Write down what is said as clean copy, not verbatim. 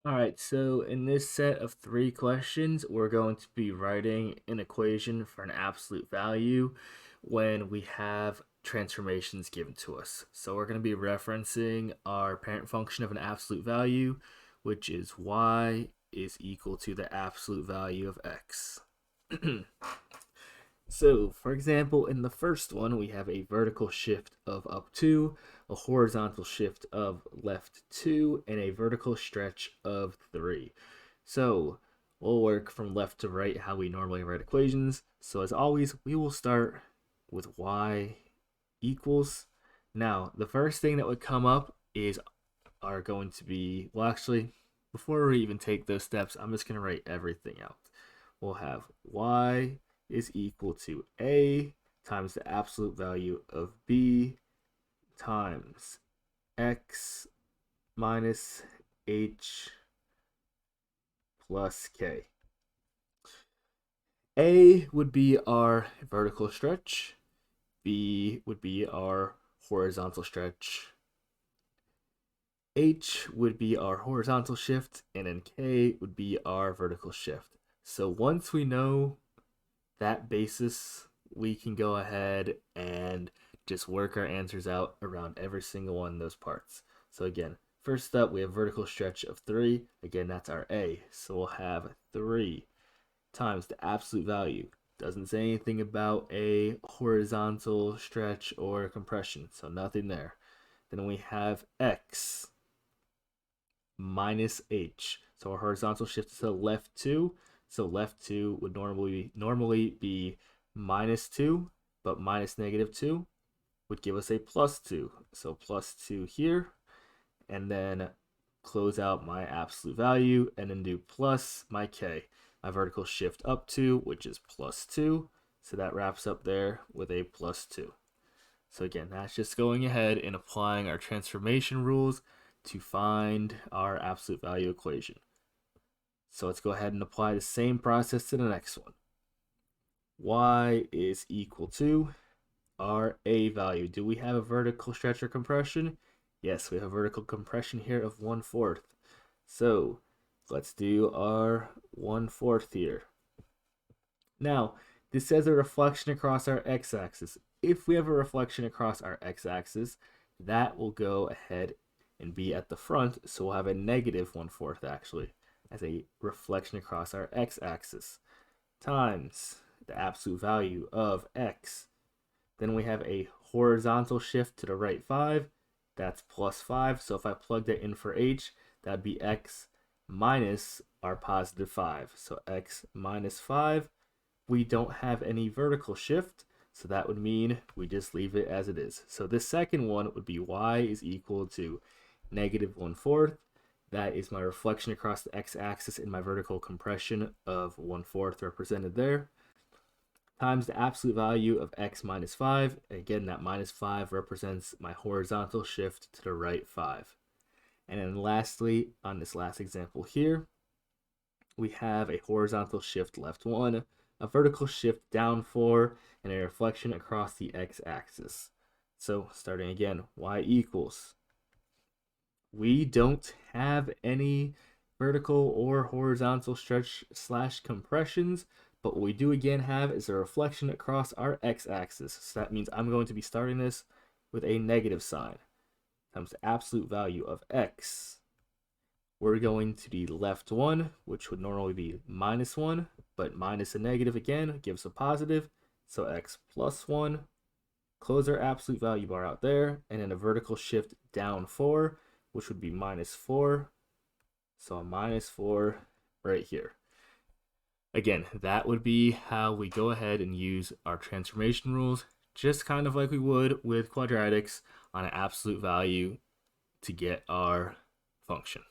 All right, so in this set of three questions, we're going to be writing an equation for an absolute value when we have transformations given to us. So we're going to be referencing our parent function of an absolute value, which is y is equal to the absolute value of x. So, for example, in the first one, we have a vertical shift of up 2, a horizontal shift of left 2, and a vertical stretch of 3. So, we'll work from left to right how we normally write equations. So, as always, we will start with y equals. Now, the first thing that would come up is are going to be, well, actually, before we even take those steps, I'm just going to write everything out. We'll have y is equal to a times the absolute value of b times x minus h plus k. A would be our vertical stretch, b would be our horizontal stretch, h would be our horizontal shift, and then k would be our vertical shift. So once we know that basis, we can go ahead and just work our answers out around every single one of those parts. So again, first up, we have vertical stretch of 3. Again, that's our A. So we'll have 3 times the absolute value. Doesn't say anything about a horizontal stretch or compression, so nothing there. Then we have X minus H. So our horizontal shift is to left 2. So left 2 would normally be minus 2, but minus negative 2 would give us a plus 2. So plus 2 here, and then close out my absolute value, and then do plus my k. My vertical shift up 2, which is plus 2. So that wraps up there with a plus 2. So again, that's just going ahead and applying our transformation rules to find our absolute value equation. So let's go ahead and apply the same process to the next one. Y is equal to our A value. Do we have a vertical stretch or compression? Yes, we have a vertical compression here of 1/4. So let's do our 1/4 here. Now, this says a reflection across our x-axis. If we have a reflection across our x-axis, that will go ahead and be at the front, so we'll have a negative 1/4 actually as a reflection across our x-axis times the absolute value of x. Then we have a horizontal shift to the right 5. That's plus 5. So if I plug that in for h, that'd be x minus our positive 5. So x minus 5. We don't have any vertical shift, so that would mean we just leave it as it is. So this second one would be y is equal to negative 1/4. That is my reflection across the x-axis in my vertical compression of 1/4 represented there, times the absolute value of x minus 5. Again, that minus 5 represents my horizontal shift to the right 5. And then lastly, on this last example here, we have a horizontal shift left 1, a vertical shift down 4, and a reflection across the x-axis. So starting again, y equals, we don't have any vertical or horizontal stretch slash compressions, but what we do again have is a reflection across our x-axis. So that means I'm going to be starting this with a negative sign times the absolute value of x. We're going to the left 1, which would normally be minus 1, but minus a negative again gives a positive. So x plus 1. Close our absolute value bar out there, and then a vertical shift down 4, which would be minus 4. So a minus 4 right here. Again, that would be how we go ahead and use our transformation rules, just kind of like we would with quadratics on an absolute value to get our function.